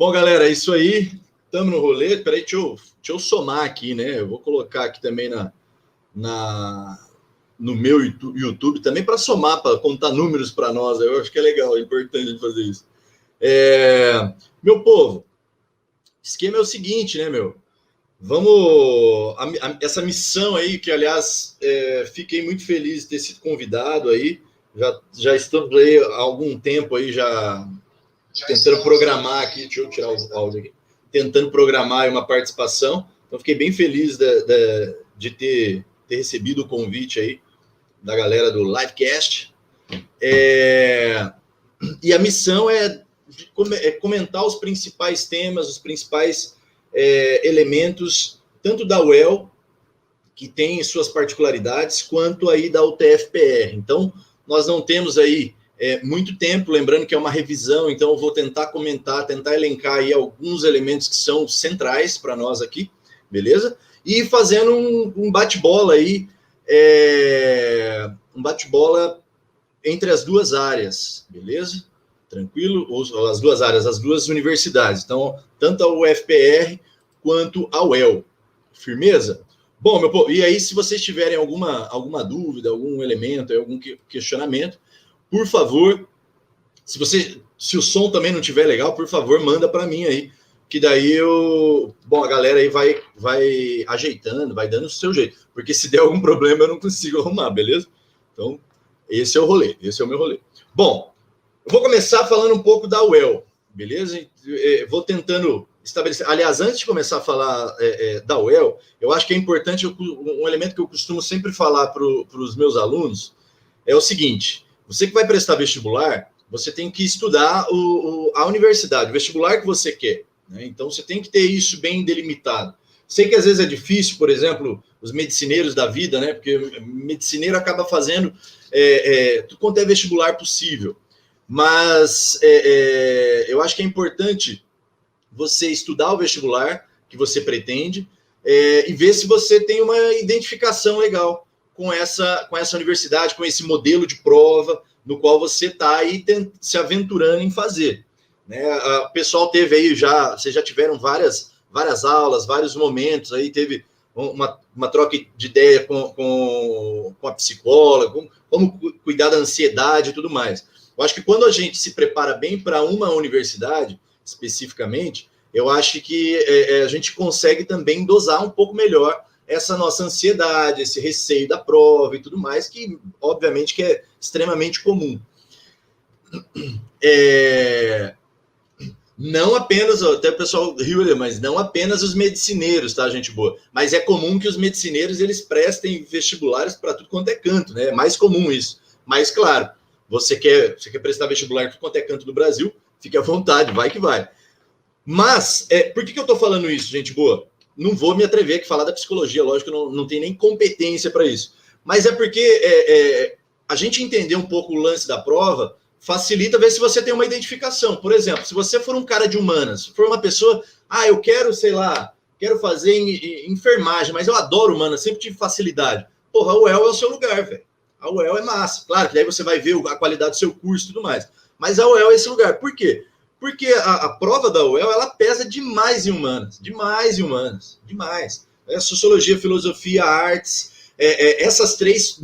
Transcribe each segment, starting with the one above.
Bom, galera, é isso aí. Estamos no rolê. Peraí, deixa eu somar aqui, né? Eu vou colocar aqui também no meu YouTube também para somar, para contar números para nós. Eu acho que é legal, é importante fazer isso. Meu povo, o esquema é o seguinte, né, meu? Vamos... essa missão aí, que, aliás, fiquei muito feliz de ter sido convidado aí. Já estou aí há algum tempo aí, já tentando programar aqui. Deixa eu tirar o áudio aqui. Tentando programar uma participação. Então, fiquei bem feliz de ter recebido o convite aí da galera do Livecast. E a missão é comentar os principais temas, os principais elementos, tanto da UEL, que tem suas particularidades, quanto aí da UTF-PR. Então, nós não temos aí muito tempo, lembrando que é uma revisão, então eu vou tentar comentar, tentar elencar aí alguns elementos que são centrais para nós aqui, beleza? E fazendo um bate-bola aí, um bate-bola entre as duas áreas, beleza? Tranquilo? Ou as duas áreas, as duas universidades. Então, tanto a UFPR quanto a UEL. Firmeza? Bom, meu povo, e aí, se vocês tiverem alguma dúvida, algum elemento, algum questionamento, por favor, se o som também não estiver legal, por favor, manda para mim aí, que daí a galera aí vai ajeitando, vai dando o seu jeito, porque se der algum problema eu não consigo arrumar, beleza? Então, esse é o rolê, esse é o meu rolê. Bom, eu vou começar falando um pouco da UEL, beleza? Vou tentando estabelecer. Aliás, antes de começar a falar da UEL, eu acho que é importante, um elemento que eu costumo sempre falar para os meus alunos é o seguinte: você que vai prestar vestibular, você tem que estudar a universidade, o vestibular que você quer, né? Então, você tem que ter isso bem delimitado. Sei que às vezes é difícil, por exemplo, os medicineiros da vida, né? Porque o medicineiro acaba fazendo tudo quanto é vestibular possível. Mas eu acho que é importante você estudar o vestibular que você pretende e ver se você tem uma identificação legal com essa universidade, com esse modelo de prova no qual você está aí se aventurando em fazer, né? O pessoal teve aí vocês já tiveram várias aulas, vários momentos aí, teve uma troca de ideia com a psicóloga, como cuidar da ansiedade e tudo mais. Eu acho que quando a gente se prepara bem para uma universidade, especificamente, eu acho que a gente consegue também dosar um pouco melhor essa nossa ansiedade, esse receio da prova e tudo mais, que obviamente que é extremamente comum. Não apenas, até o pessoal riu, mas não apenas os medicineiros, tá, gente boa? Mas é comum que os medicineiros, eles prestem vestibulares para tudo quanto é canto, né? É mais comum isso. Mas, claro, você quer prestar vestibular em tudo quanto é canto do Brasil, fique à vontade, vai que vai. Mas, por que eu estou falando isso, gente boa? Não vou me atrever aqui a falar da psicologia, lógico que não tem nem competência para isso. Mas é porque a gente entender um pouco o lance da prova facilita ver se você tem uma identificação. Por exemplo, se você for um cara de humanas, for uma pessoa, eu quero, sei lá, quero fazer enfermagem, mas eu adoro humanas, sempre tive facilidade. Porra, a UEL é o seu lugar, velho. A UEL é massa. Claro que daí você vai ver a qualidade do seu curso e tudo mais. Mas a UEL é esse lugar. Por quê? Porque a prova da UEL, ela pesa demais em humanas. Demais em humanas. Demais. Sociologia, filosofia, artes. Essas três,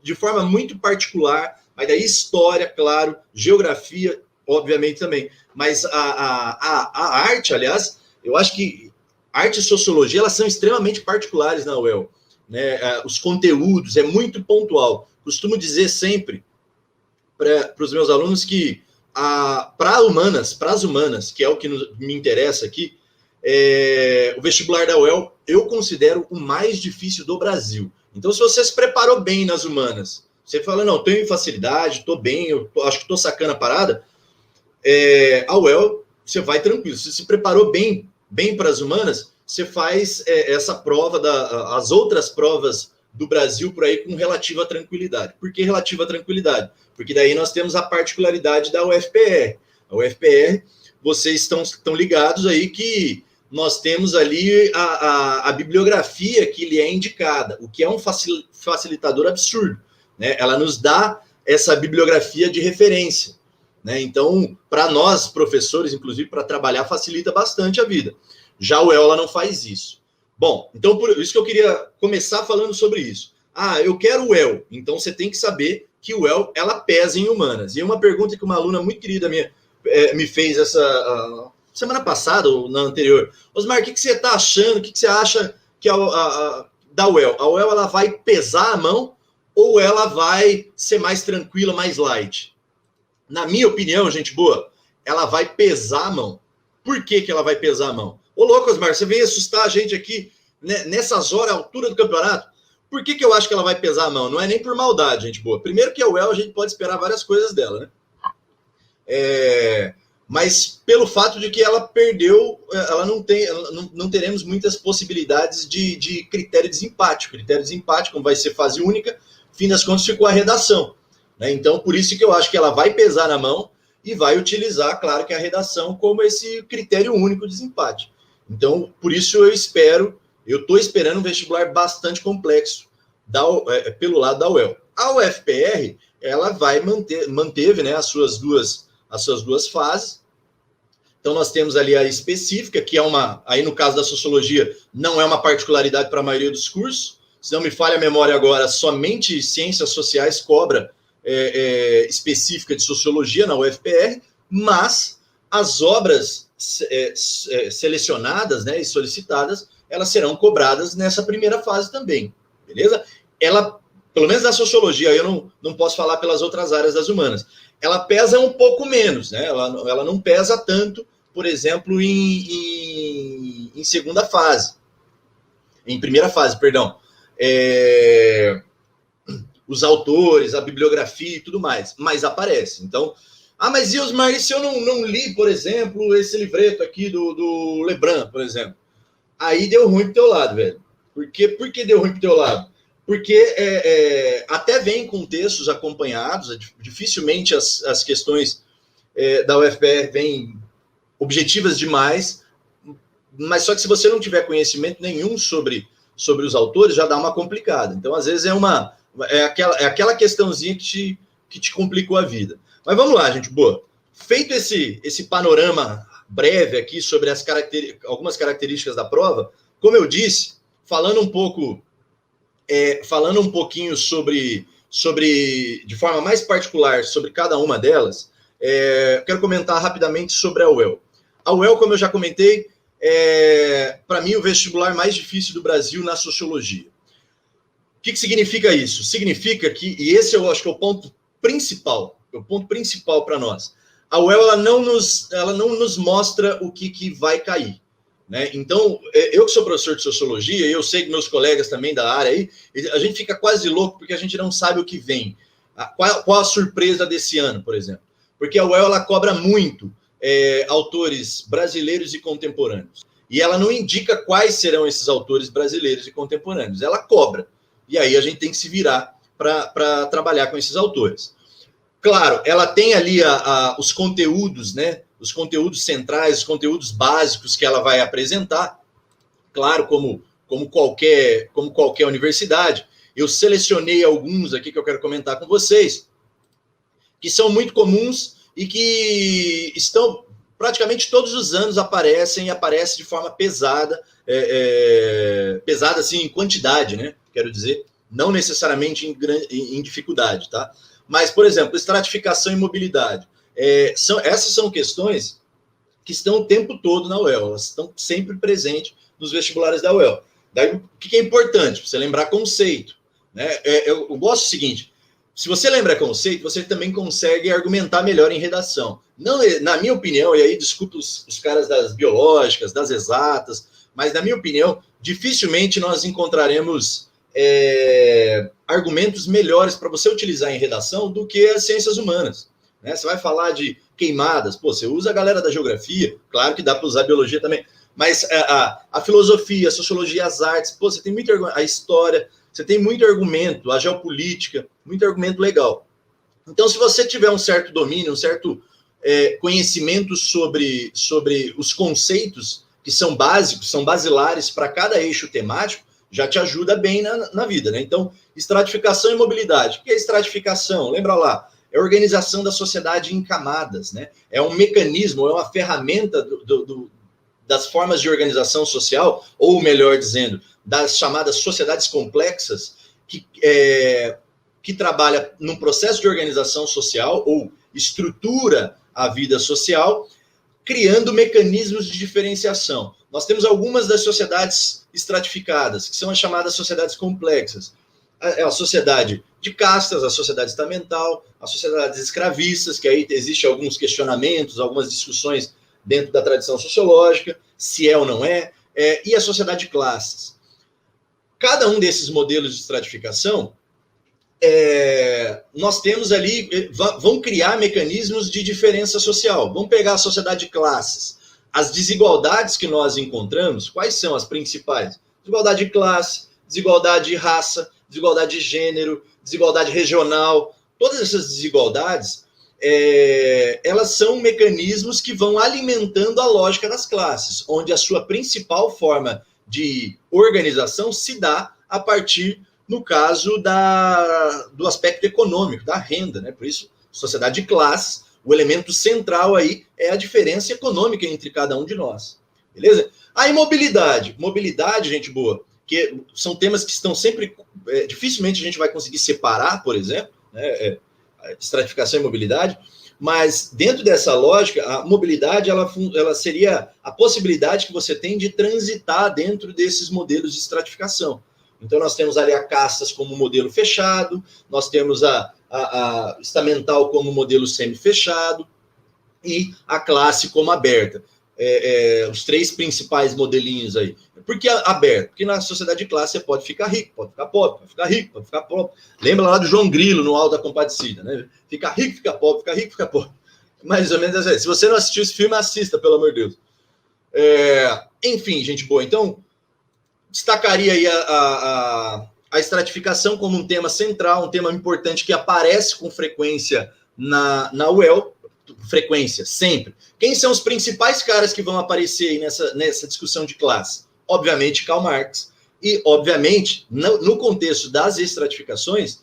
de forma muito particular. Mas daí história, claro. Geografia, obviamente também. Mas a arte, aliás, eu acho que arte e sociologia, elas são extremamente particulares na UEL. Né? Os conteúdos, é muito pontual. Costumo dizer sempre para os meus alunos que para as humanas, que é o que me interessa aqui, o vestibular da UEL eu considero o mais difícil do Brasil. Então, se você se preparou bem nas humanas, você fala, não, tenho facilidade, estou bem, acho que estou sacando a parada, a UEL, você vai tranquilo. Se você se preparou bem para as humanas, você faz essa prova, as outras provas do Brasil por aí com relativa tranquilidade. Por que relativa tranquilidade? Porque daí nós temos a particularidade da UFPR. A UFPR, vocês estão ligados aí que nós temos ali a bibliografia que lhe é indicada, o que é um facilitador absurdo, né? Ela nos dá essa bibliografia de referência. né? Então, para nós, professores, inclusive, para trabalhar, facilita bastante a vida. Já o EL, ela não faz isso. Bom, então, por isso que eu queria começar falando sobre isso. Ah, eu quero o EL. Então, você tem que saber que o EL, ela pesa em humanas. E uma pergunta que uma aluna muito querida minha me fez essa semana passada, ou na anterior. Osmar, o que você está achando? O que você acha que da UEL? A UEL, ela vai pesar a mão ou ela vai ser mais tranquila, mais light? Na minha opinião, gente boa, ela vai pesar a mão. Por que ela vai pesar a mão? Ô, louco, Osmar, você vem assustar a gente aqui, né, nessas horas, altura do campeonato. Por que eu acho que ela vai pesar a mão? Não é nem por maldade, gente boa. Primeiro que a UEL, a gente pode esperar várias coisas dela, né? Mas pelo fato de que ela perdeu, ela não teremos muitas possibilidades de critério de desempate. O critério de desempate, como vai ser fase única, fim das contas ficou a redação, né? Então, por isso que eu acho que ela vai pesar na mão e vai utilizar, claro, que a redação como esse critério único de desempate. Então, por isso eu estou esperando um vestibular bastante complexo pelo lado da UEL. A UFPR, ela manteve, né, as suas duas fases. Então, nós temos ali a específica, que é aí no caso da sociologia, não é uma particularidade para a maioria dos cursos. Se não me falha a memória agora, somente ciências sociais cobra específica de sociologia na UFPR, mas as obras selecionadas, né, e solicitadas, elas serão cobradas nessa primeira fase também, beleza? Ela, pelo menos na sociologia, eu não posso falar pelas outras áreas das humanas, ela pesa um pouco menos, né? Ela não pesa tanto, por exemplo, em segunda fase. Em primeira fase, perdão. Os autores, a bibliografia e tudo mais. Mas aparece. Então, mas Osmar, se eu não li, por exemplo, esse livreto aqui do Lebrun, por exemplo? Aí deu ruim pro teu lado, velho. Por que deu ruim pro teu lado? Porque até vem com textos acompanhados, dificilmente as questões da UFPR vêm objetivas demais, mas só que se você não tiver conhecimento nenhum sobre os autores, já dá uma complicada. Então, às vezes, é aquela questãozinha que te complicou a vida. Mas vamos lá, gente boa. Feito esse panorama breve aqui sobre algumas características da prova, como eu disse, falando um pouquinho sobre de forma mais particular, sobre cada uma delas, quero comentar rapidamente sobre a UEL. A UEL, como eu já comentei, para mim, o vestibular mais difícil do Brasil na sociologia. O que significa isso? Significa que, e esse eu acho que é o ponto principal para nós, a UEL ela não nos mostra o que vai cair, né? Então, eu que sou professor de sociologia, e eu sei que meus colegas também da área aí, a gente fica quase louco porque a gente não sabe o que vem. Qual a surpresa desse ano, por exemplo? Porque a UEL ela cobra muito autores brasileiros e contemporâneos. E ela não indica quais serão esses autores brasileiros e contemporâneos. Ela cobra. E aí a gente tem que se virar para trabalhar com esses autores. Claro, ela tem ali os conteúdos, né? Os conteúdos centrais, os conteúdos básicos que ela vai apresentar. Claro, como qualquer universidade. Eu selecionei alguns aqui que eu quero comentar com vocês, que são muito comuns e que estão praticamente todos os anos aparecem de forma pesada, pesada assim em quantidade, né? Quero dizer, não necessariamente em dificuldade, tá? Mas, por exemplo, estratificação e mobilidade. Essas são questões que estão o tempo todo na UEL, elas estão sempre presentes nos vestibulares da UEL. Daí, o que é importante? Você lembrar conceito, né? Eu gosto do seguinte, se você lembra conceito, você também consegue argumentar melhor em redação. Não, na minha opinião, e aí desculpa os caras das biológicas, das exatas, mas na minha opinião, dificilmente nós encontraremos argumentos melhores para você utilizar em redação do que as ciências humanas, né? Você vai falar de queimadas, você usa a galera da geografia, claro que dá para usar a biologia também, mas a filosofia, a sociologia, as artes, você tem muito a história, você tem muito argumento, a geopolítica, muito argumento legal. Então, se você tiver um certo domínio, um certo conhecimento sobre os conceitos que são básicos, são basilares para cada eixo temático, já te ajuda bem na vida, né? Então, estratificação e mobilidade. O que é estratificação? Lembra lá, é a organização da sociedade em camadas, né? É um mecanismo, é uma ferramenta das formas de organização social, ou melhor dizendo, das chamadas sociedades complexas, que trabalha num processo de organização social ou estrutura a vida social, criando mecanismos de diferenciação. Nós temos algumas das sociedades estratificadas, que são as chamadas sociedades complexas. A sociedade de castas, a sociedade estamental, as sociedades escravistas, que aí existem alguns questionamentos, algumas discussões dentro da tradição sociológica, se é ou não é, e a sociedade de classes. Cada um desses modelos de estratificação, nós temos ali, vão criar mecanismos de diferença social. Vamos pegar a sociedade de classes. As desigualdades que nós encontramos, quais são as principais? Desigualdade de classe, desigualdade de raça, desigualdade de gênero, desigualdade regional. Todas essas desigualdades, elas são mecanismos que vão alimentando a lógica das classes, onde a sua principal forma de organização se dá a partir, no caso, do aspecto econômico, da renda, né? Por isso, sociedade de classes, o elemento central aí é a diferença econômica entre cada um de nós. Beleza? Aí, mobilidade. Mobilidade, gente boa, que são temas que estão sempre... dificilmente a gente vai conseguir separar, por exemplo, né? Estratificação e mobilidade, mas dentro dessa lógica, a mobilidade ela seria a possibilidade que você tem de transitar dentro desses modelos de estratificação. Então, nós temos ali a castas como modelo fechado, nós temos a estamental como modelo semi-fechado e a classe como aberta. Os três principais modelinhos aí. Por que aberto? Porque na sociedade de classe você pode ficar rico, pode ficar pobre, pode ficar rico, pode ficar pobre. Lembra lá do João Grilo no Auto da Compadecida, né? Fica rico, fica pobre, fica rico, fica pobre. Mais ou menos assim. Se você não assistiu esse filme, assista, pelo amor de Deus. Enfim, gente boa. Então, destacaria aí a estratificação como um tema central, um tema importante que aparece com frequência na UEL, frequência, sempre. Quem são os principais caras que vão aparecer aí nessa discussão de classe? Obviamente, Karl Marx. E, obviamente, no contexto das estratificações,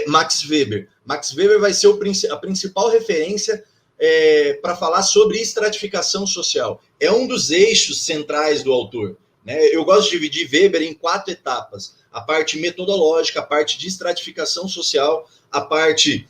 Max Weber. Max Weber vai ser a principal referência para falar sobre estratificação social. É um dos eixos centrais do autor. Né? Eu gosto de dividir Weber em 4 etapas. A parte metodológica, a parte de estratificação social, a parte...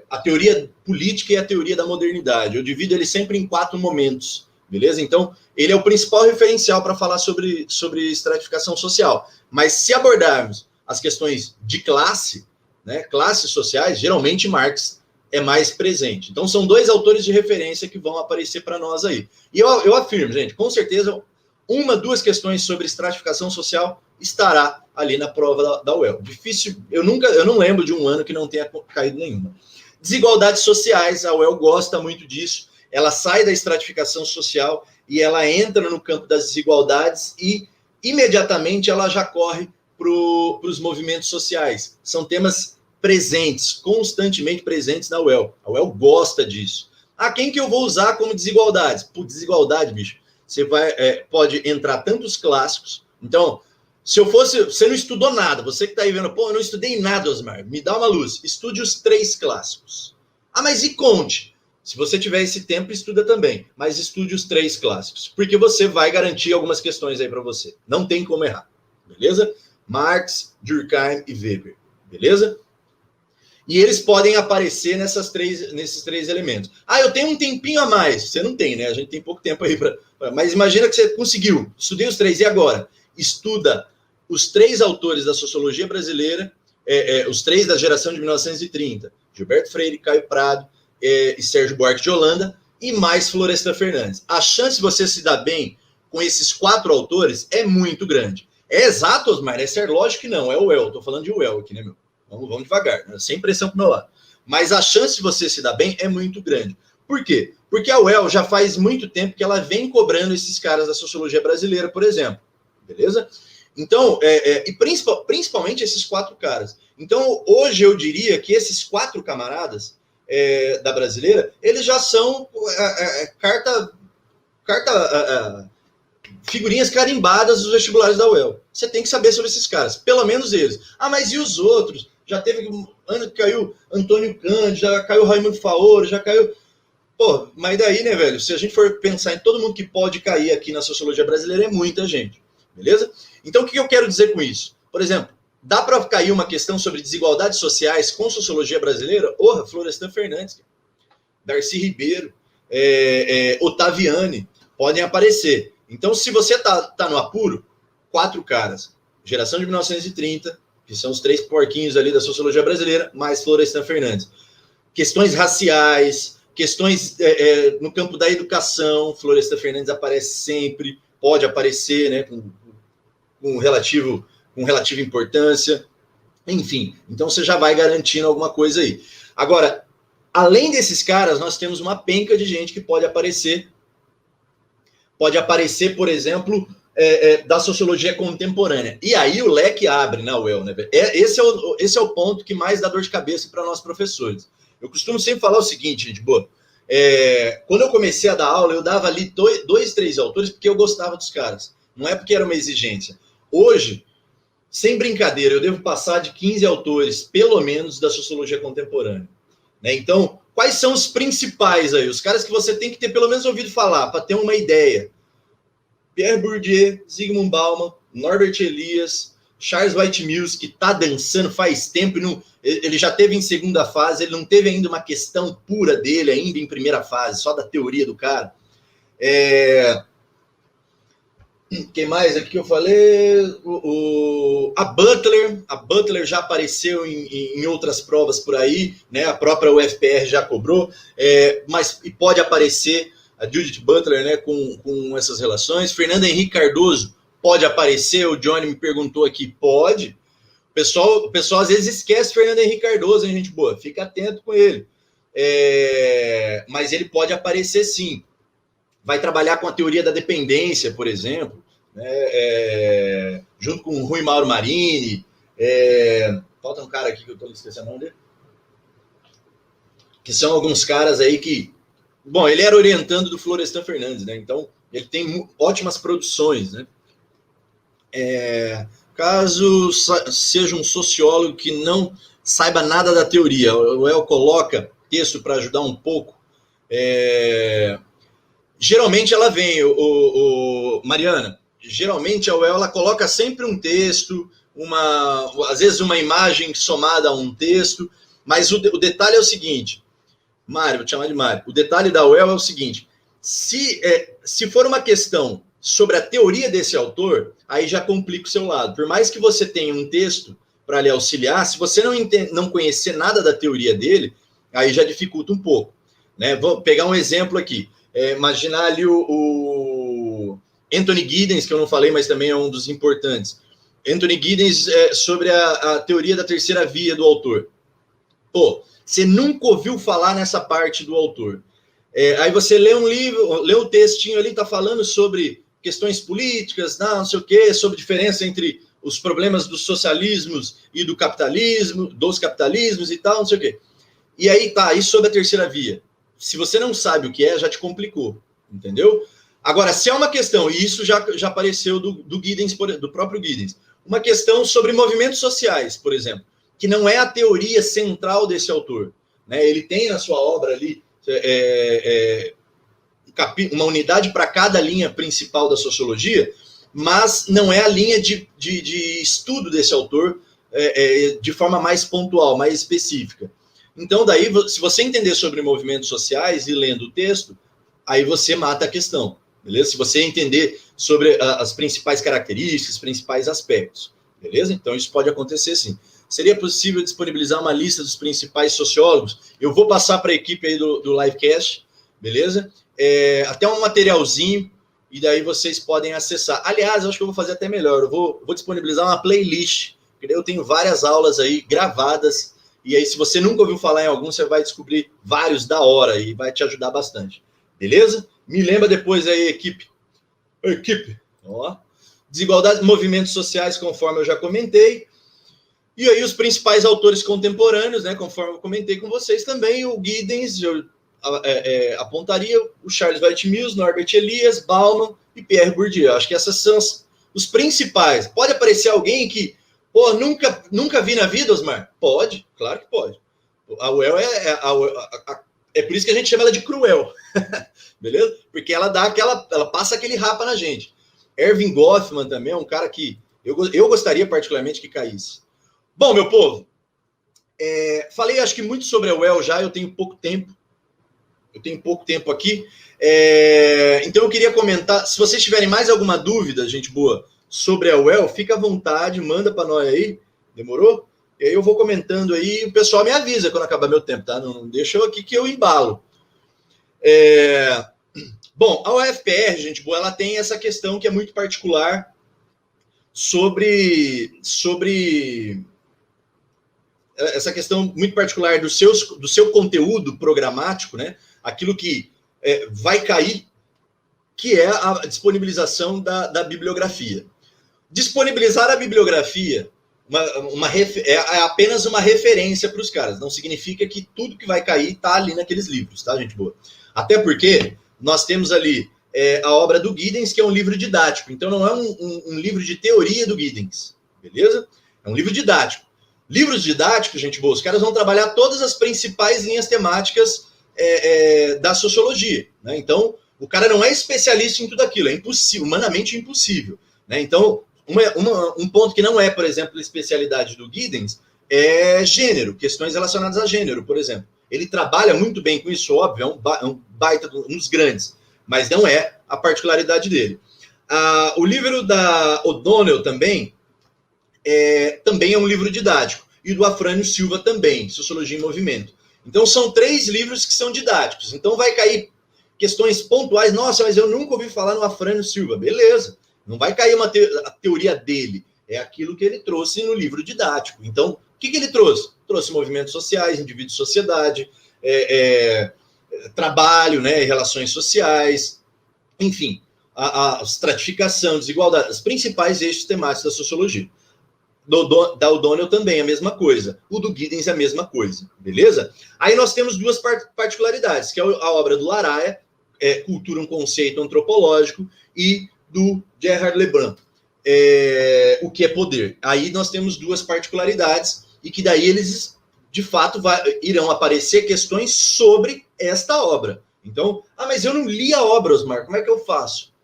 a teoria política e a teoria da modernidade. Eu divido ele sempre em 4 momentos, beleza? Então, ele é o principal referencial para falar sobre estratificação social. Mas se abordarmos as questões de classe, né, classes sociais, geralmente Marx é mais presente. Então, são 2 autores de referência que vão aparecer para nós aí. E eu afirmo, gente, com certeza, 2 questões sobre estratificação social estará ali na prova da UEL. Difícil, eu não lembro de um ano que não tenha caído nenhuma. Desigualdades sociais, a UEL gosta muito disso. Ela sai da estratificação social e ela entra no campo das desigualdades e imediatamente ela já corre para os movimentos sociais. São temas presentes, constantemente presentes na UEL. A UEL gosta disso. Quem que eu vou usar como desigualdades? Por desigualdade, bicho, você pode entrar tanto os clássicos. Então, se eu fosse... Você não estudou nada. Você que está aí vendo... eu não estudei nada, Osmar. Me dá uma luz. Estude os 3 clássicos. Mas e conte? Se você tiver esse tempo, estuda também. Mas estude os 3 clássicos. Porque você vai garantir algumas questões aí para você. Não tem como errar. Beleza? Marx, Durkheim e Weber. Beleza? E eles podem aparecer nesses 3 elementos. Eu tenho um tempinho a mais. Você não tem, né? A gente tem pouco tempo aí para... Mas imagina que você conseguiu. Estudei os 3. E agora? Estuda os 3 autores da sociologia brasileira, os 3 da geração de 1930, Gilberto Freire, Caio Prado e Sérgio Buarque de Holanda, e mais Florestan Fernandes. A chance de você se dar bem com esses 4 autores é muito grande. É exato, Osmar? Lógico que não, é o UEL. Estou falando de UEL aqui, né, meu? Vamos devagar, né? Sem pressão para o meu lado. Mas a chance de você se dar bem é muito grande. Por quê? Porque a UEL já faz muito tempo que ela vem cobrando esses caras da sociologia brasileira, por exemplo. Beleza? Então, e principalmente esses 4 caras. Então, hoje eu diria que esses 4 camaradas da brasileira, eles já são figurinhas carimbadas dos vestibulares da UEL. Você tem que saber sobre esses caras, pelo menos eles. Mas e os outros? Já teve ano que caiu Antônio Cândido, já caiu Raimundo Faoro, já caiu... Pô, mas daí, né, velho, se a gente for pensar em todo mundo que pode cair aqui na sociologia brasileira, é muita gente, beleza? Então, o que eu quero dizer com isso? Por exemplo, dá para cair uma questão sobre desigualdades sociais com sociologia brasileira? Porra, Florestan Fernandes, Darcy Ribeiro, Otaviani, podem aparecer. Então, se você tá no apuro, 4 caras, geração de 1930, que são os 3 porquinhos ali da sociologia brasileira, mais Florestan Fernandes. Questões raciais, questões no campo da educação, Florestan Fernandes aparece sempre, pode aparecer, né, com relativa importância, enfim, então você já vai garantindo alguma coisa aí. Agora, além desses caras, nós temos uma penca de gente que pode aparecer, por exemplo, da sociologia contemporânea. E aí o leque abre na UEL, né? Esse é o ponto que mais dá dor de cabeça para nós professores. Eu costumo sempre falar o seguinte, gente, boa. Quando eu comecei a dar aula, eu dava ali 2, 3 autores porque eu gostava dos caras. Não é porque era uma exigência. Hoje, sem brincadeira, eu devo passar de 15 autores, pelo menos, da sociologia contemporânea. Né? Então, quais são os principais aí? Os caras que você tem que ter pelo menos ouvido falar, para ter uma ideia. Pierre Bourdieu, Zygmunt Bauman, Norbert Elias, Charles White Mills, que está dançando faz tempo, ele já teve em segunda fase, ele não teve ainda uma questão pura dele, ainda em primeira fase, só da teoria do cara. Quem mais aqui que eu falei? A Butler já apareceu em outras provas por aí, né? A própria UFPR já cobrou, mas pode aparecer a Judith Butler, né, com essas relações. Fernando Henrique Cardoso pode aparecer, o Johnny me perguntou aqui, pode. O pessoal às vezes esquece Fernando Henrique Cardoso, hein, gente boa? Fica atento com ele. Mas ele pode aparecer sim. Vai trabalhar com a teoria da dependência, por exemplo, né, junto com o Rui Mauro Marini. Falta um cara aqui que eu estou esquecendo o nome dele. Que são alguns caras aí que... Bom, ele era orientando do Florestan Fernandes, né? Então, ele tem ótimas produções, né? Caso seja um sociólogo que não saiba nada da teoria, o El coloca texto para ajudar um pouco. Geralmente ela vem, Mariana, geralmente a UEL ela coloca sempre um texto, às vezes uma imagem somada a um texto, mas o detalhe é o seguinte, Mário, vou te chamar de Mário, o detalhe da UEL é o seguinte, se for uma questão sobre a teoria desse autor, aí já complica o seu lado. Por mais que você tenha um texto para lhe auxiliar, se você não conhecer nada da teoria dele, aí já dificulta um pouco. Né? Vou pegar um exemplo aqui. Imaginar ali o Anthony Giddens, que eu não falei, mas também é um dos importantes. Anthony Giddens sobre a teoria da terceira via do autor. Pô, você nunca ouviu falar nessa parte do autor. Aí você lê um livro, lê um textinho ali, está falando sobre questões políticas, não sei o quê, sobre diferença entre os problemas dos socialismos e dos capitalismos e tal, não sei o quê. E aí tá, aí sobre a terceira via. Se você não sabe o que já te complicou, entendeu? Agora, se é uma questão, e isso já apareceu do Giddens, do próprio Giddens, uma questão sobre movimentos sociais, por exemplo, que não é a teoria central desse autor. Né? Ele tem na sua obra ali uma unidade para cada linha principal da sociologia, mas não é a linha de estudo desse autor de forma mais pontual, mais específica. Então, daí, se você entender sobre movimentos sociais e lendo o texto, aí você mata a questão, beleza? Se você entender sobre as principais características, os principais aspectos, beleza? Então, isso pode acontecer sim. Seria possível disponibilizar uma lista dos principais sociólogos? Eu vou passar para a equipe aí do Livecast, beleza? Até um materialzinho, e daí vocês podem acessar. Aliás, eu acho que eu vou fazer até melhor, eu vou disponibilizar uma playlist, porque eu tenho várias aulas aí gravadas, e aí se você nunca ouviu falar em algum, você vai descobrir vários da hora, e vai te ajudar bastante, beleza? Me lembra depois aí, equipe. Ó. Desigualdade, movimentos sociais, conforme eu já comentei. E aí os principais autores contemporâneos, né, conforme eu comentei com vocês também, o Giddens, apontaria o Charles White Mills, Norbert Elias, Bauman e Pierre Bourdieu. Acho que essas são os principais. Pode aparecer alguém que, Pô, nunca vi na vida, Osmar? Pode, claro que pode. A UEL é por isso que a gente chama ela de cruel, beleza? Porque ela ela passa aquele rapa na gente. Erving Goffman também é um cara que eu gostaria particularmente que caísse. Bom, meu povo, falei acho que muito sobre a UEL já, eu tenho pouco tempo aqui, então eu queria comentar, se vocês tiverem mais alguma dúvida, gente boa, sobre a UEL, fica à vontade, manda para nós aí, demorou? E aí eu vou comentando aí, o pessoal me avisa quando acabar meu tempo, tá? Não deixa eu aqui que eu embalo. Bom, a UFPR, gente boa, ela tem essa questão que é muito particular sobre essa questão muito particular do seu conteúdo programático, né? Aquilo que vai cair, que é a disponibilização da bibliografia. Disponibilizar a bibliografia é apenas uma referência para os caras. Não significa que tudo que vai cair está ali naqueles livros, tá, gente boa? Até porque nós temos ali a obra do Giddens, que é um livro didático. Então, não é um livro de teoria do Giddens, beleza? É um livro didático. Livros didáticos, gente boa, os caras vão trabalhar todas as principais linhas temáticas da sociologia, né? Então, o cara não é especialista em tudo aquilo, é impossível, humanamente impossível, né? Então, um ponto que não é, por exemplo, especialidade do Giddens é gênero, questões relacionadas a gênero, por exemplo. Ele trabalha muito bem com isso, óbvio, é um baita, um dos grandes, mas não é a particularidade dele. O livro da O'Donnell também é um livro didático, e do Afrânio Silva também, Sociologia em Movimento. Então, são 3 livros que são didáticos. Então, vai cair questões pontuais. Nossa, mas eu nunca ouvi falar no Afrânio Silva. Beleza. Não vai cair a teoria dele. É aquilo que ele trouxe no livro didático. Então, o que ele trouxe? Trouxe movimentos sociais, indivíduo e sociedade, trabalho, né, relações sociais, enfim, a estratificação, desigualdade, os principais eixos temáticos da sociologia. Da O'Donnell também a mesma coisa. O do Giddens é a mesma coisa, beleza? Aí nós temos 2 particularidades, que é a obra do Laraia, Cultura, um conceito antropológico, e do Gerhard Lebrun, O que é poder. Aí nós temos 2 particularidades, e que daí eles, de fato, irão aparecer questões sobre esta obra. Então, mas eu não li a obra, Osmar, como é que eu faço?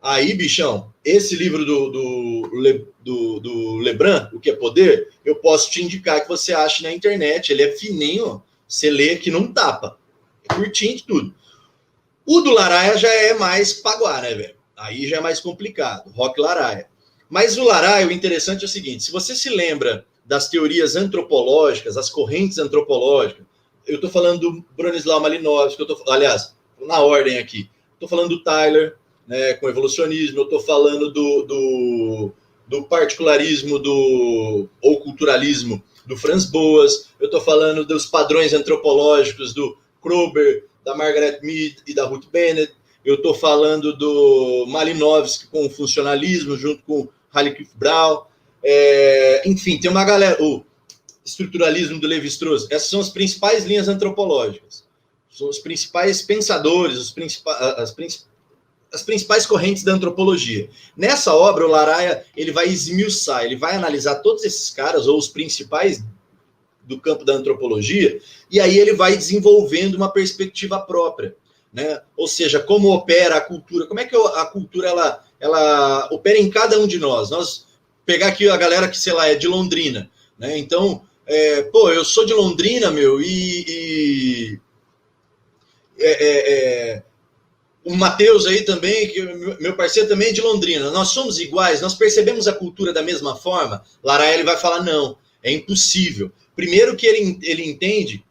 Aí, bichão, esse livro do Lebrun, O que é Poder, eu posso te indicar que você ache na internet. Ele é fininho, você lê que não tapa. É curtinho de tudo. O do Laraia já é mais paguá, né, velho? Aí já é mais complicado. Roque Laraia. Mas o Laraia, o interessante é o seguinte, se você se lembra das teorias antropológicas, as correntes antropológicas, eu estou falando do Bronislaw Malinowski, aliás, na ordem aqui, estou falando do Tyler, né, com evolucionismo, eu estou falando do particularismo ou culturalismo do Franz Boas, eu estou falando dos padrões antropológicos do Kroeber, da Margaret Mead e da Ruth Bennett, eu estou falando do Malinowski com o funcionalismo, junto com Halleckif Brown, enfim, tem uma galera, o estruturalismo do Lévi-Strauss, essas são as principais linhas antropológicas, são os principais pensadores, as principais correntes da antropologia. Nessa obra, o Laraia ele vai esmiuçar, ele vai analisar todos esses caras, ou os principais do campo da antropologia, e aí ele vai desenvolvendo uma perspectiva própria, né? Ou seja, como opera a cultura, como é que a cultura ela opera em cada um de nós. Nós pegar aqui a galera que, sei lá, é de Londrina, né? Então, eu sou de Londrina, meu, o Matheus aí também, que meu parceiro também é de Londrina, nós somos iguais, nós percebemos a cultura da mesma forma. Laraia ele vai falar, não, é impossível. Primeiro que ele entende,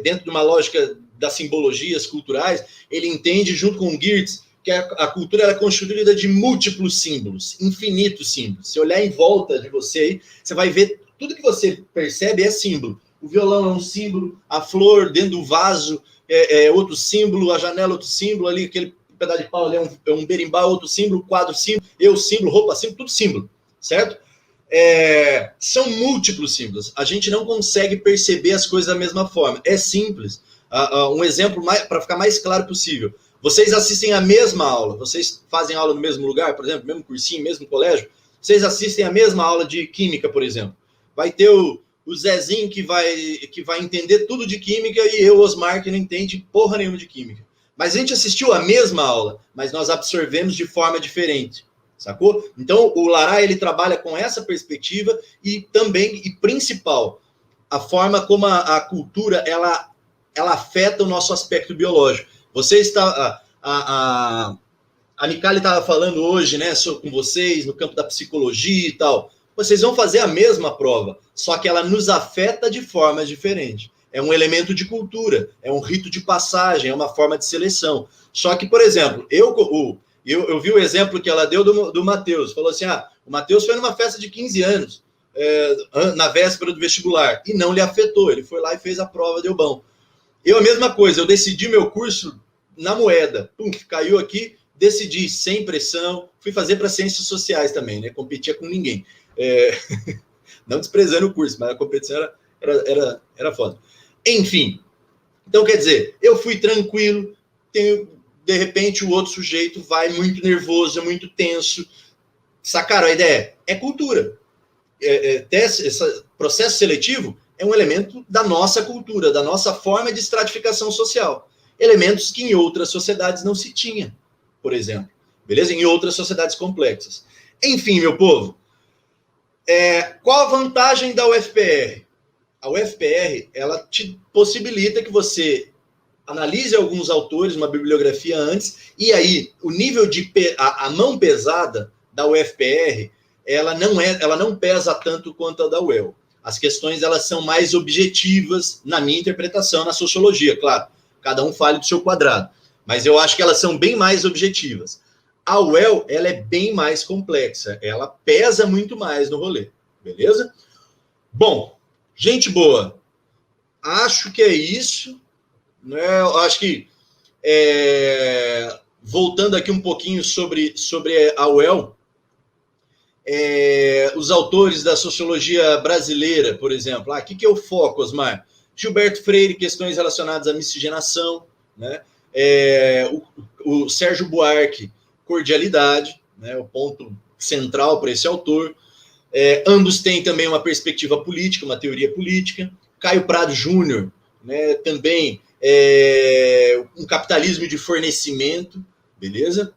dentro de uma lógica das simbologias culturais, ele entende, junto com o Geertz, que a cultura era constituída de múltiplos símbolos, infinitos símbolos. Se olhar em volta de você aí, você vai ver, tudo que você percebe é símbolo. O violão é um símbolo, a flor dentro do vaso é outro símbolo, a janela outro símbolo, ali aquele pedaço de pau ali é um berimbau, outro símbolo, quadro símbolo, eu símbolo, roupa símbolo, tudo símbolo, certo? São múltiplos símbolos. A gente não consegue perceber as coisas da mesma forma. É simples. Um exemplo para ficar mais claro possível. Vocês assistem a mesma aula, vocês fazem aula no mesmo lugar, por exemplo, mesmo cursinho, mesmo colégio, Vocês assistem a mesma aula de química, por exemplo. Vai ter o Zezinho que vai entender tudo de química e eu, Osmar, que não entende porra nenhuma de química. Mas a gente assistiu a mesma aula, mas nós absorvemos de forma diferente, sacou? Então, o Lara, ele trabalha com essa perspectiva e também, e principal, a forma como a cultura, ela afeta o nosso aspecto biológico. Você está... A Micali estava falando hoje, né, com vocês, no campo da psicologia e tal. Vocês vão fazer a mesma prova, só que ela nos afeta de forma diferente. É um elemento de cultura, é um rito de passagem, é uma forma de seleção. Só que, por exemplo, eu vi o exemplo que ela deu do Matheus. Falou assim, o Matheus foi numa festa de 15 anos, na véspera do vestibular, e não lhe afetou. Ele foi lá e fez a prova, deu bom. Eu, a mesma coisa, eu decidi meu curso na moeda. Pum, caiu aqui, decidi, sem pressão. Fui fazer para ciências sociais também, né? Competia com ninguém. Não desprezando o curso, mas a competição era foda. Enfim, então quer dizer, eu fui tranquilo, de repente o outro sujeito vai muito nervoso, é muito tenso. Sacaram a ideia? É cultura. Esse processo seletivo é um elemento da nossa cultura, da nossa forma de estratificação social. Elementos que em outras sociedades não se tinha, por exemplo. Beleza? Em outras sociedades complexas. Enfim, meu povo, qual a vantagem da UFPR? A UFPR, ela te possibilita que você analise alguns autores, uma bibliografia antes, e aí o nível de a mão pesada da UFPR, ela não pesa tanto quanto a da UEL. As questões, elas são mais objetivas, na minha interpretação, na sociologia, claro. Cada um fale do seu quadrado. Mas eu acho que elas são bem mais objetivas. A UEL, ela é bem mais complexa. Ela pesa muito mais no rolê. Beleza? Bom, gente boa. Acho que é isso. Né? Eu acho que, voltando aqui um pouquinho sobre a UEL, os autores da sociologia brasileira, por exemplo. Aqui que é o foco, Osmar. Gilberto Freire, questões relacionadas à miscigenação, né? O Sérgio Buarque, cordialidade, né? O ponto central para esse autor. Ambos têm também uma perspectiva política, uma teoria política. Caio Prado Júnior, né? Também um capitalismo de fornecimento, beleza?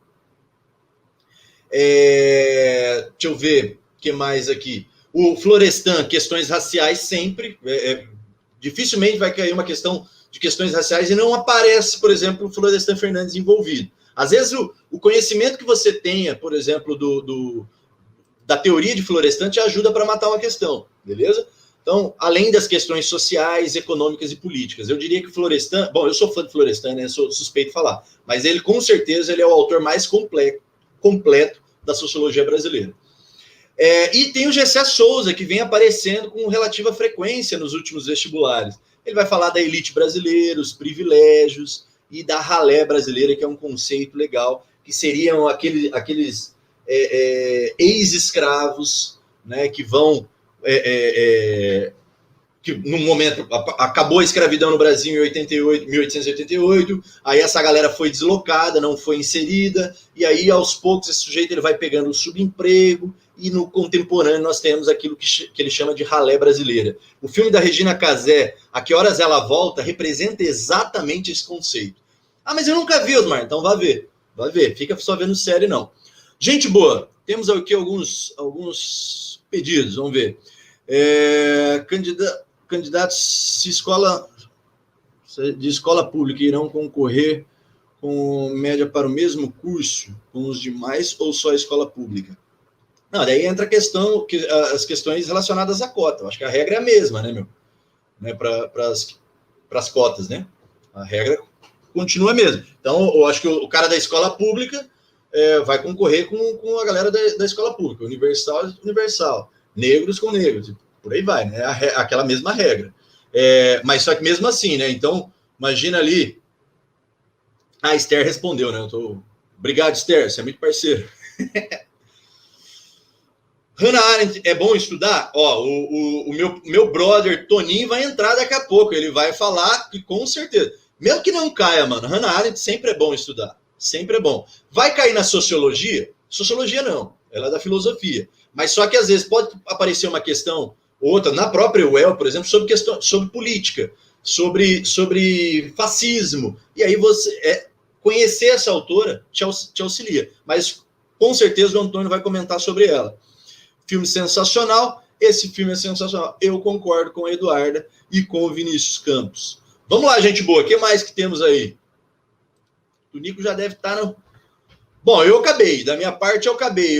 Deixa eu ver o que mais aqui. O Florestan, questões raciais sempre. Dificilmente vai cair uma questão de questões raciais e não aparece, por exemplo, o Florestan Fernandes envolvido. Às vezes, o conhecimento que você tenha, por exemplo, da teoria de Florestan te ajuda para matar uma questão, beleza? Então, além das questões sociais, econômicas e políticas, eu diria que Florestan... Bom, eu sou fã de Florestan, né? Sou suspeito de falar. Mas ele, com certeza, ele é o autor mais completo da sociologia brasileira. E tem o Gessé Souza, que vem aparecendo com relativa frequência nos últimos vestibulares. Ele vai falar da elite brasileira, os privilégios e da ralé brasileira, que é um conceito legal, que seriam aqueles ex-escravos, né, que vão... que no momento acabou a escravidão no Brasil em 1888, aí essa galera foi deslocada, não foi inserida, e aí aos poucos esse sujeito ele vai pegando o subemprego, e no contemporâneo nós temos aquilo que ele chama de ralé brasileira. O filme da Regina Casé, A Que Horas Ela Volta, representa exatamente esse conceito. Mas eu nunca vi, Osmar, então vai ver, fica só vendo série não. Gente boa, temos aqui alguns pedidos, vamos ver. Candidatos de escola pública irão concorrer com média para o mesmo curso com os demais ou só a escola pública? Não, daí entra as questões relacionadas à cota. Eu acho que a regra é a mesma, né, meu? Né, para as cotas, né? A regra continua a mesma. Então, eu acho que o cara da escola pública vai concorrer com a galera da escola pública. Universal. Negros com negros. Por aí vai, né? Aquela mesma regra. Mas só que mesmo assim, né? Então, imagina ali... A Esther respondeu, né? Obrigado, Esther, você é muito parceiro. Hannah Arendt, é bom estudar? O meu brother Toninho vai entrar daqui a pouco. Ele vai falar que com certeza. Mesmo que não caia, mano. Hannah Arendt sempre é bom estudar. Sempre é bom. Vai cair na sociologia? Sociologia não, ela é da filosofia. Mas só que às vezes pode aparecer uma questão, outra, na própria UEL, por exemplo, sobre política, sobre fascismo. E aí você conhecer essa autora te auxilia. Mas com certeza o Antônio vai comentar sobre ela. Filme sensacional, esse filme é sensacional. Eu concordo com a Eduarda e com o Vinícius Campos. Vamos lá, gente boa, o que mais que temos aí? O Nico já deve estar no... Bom, eu acabei, da minha parte eu acabei.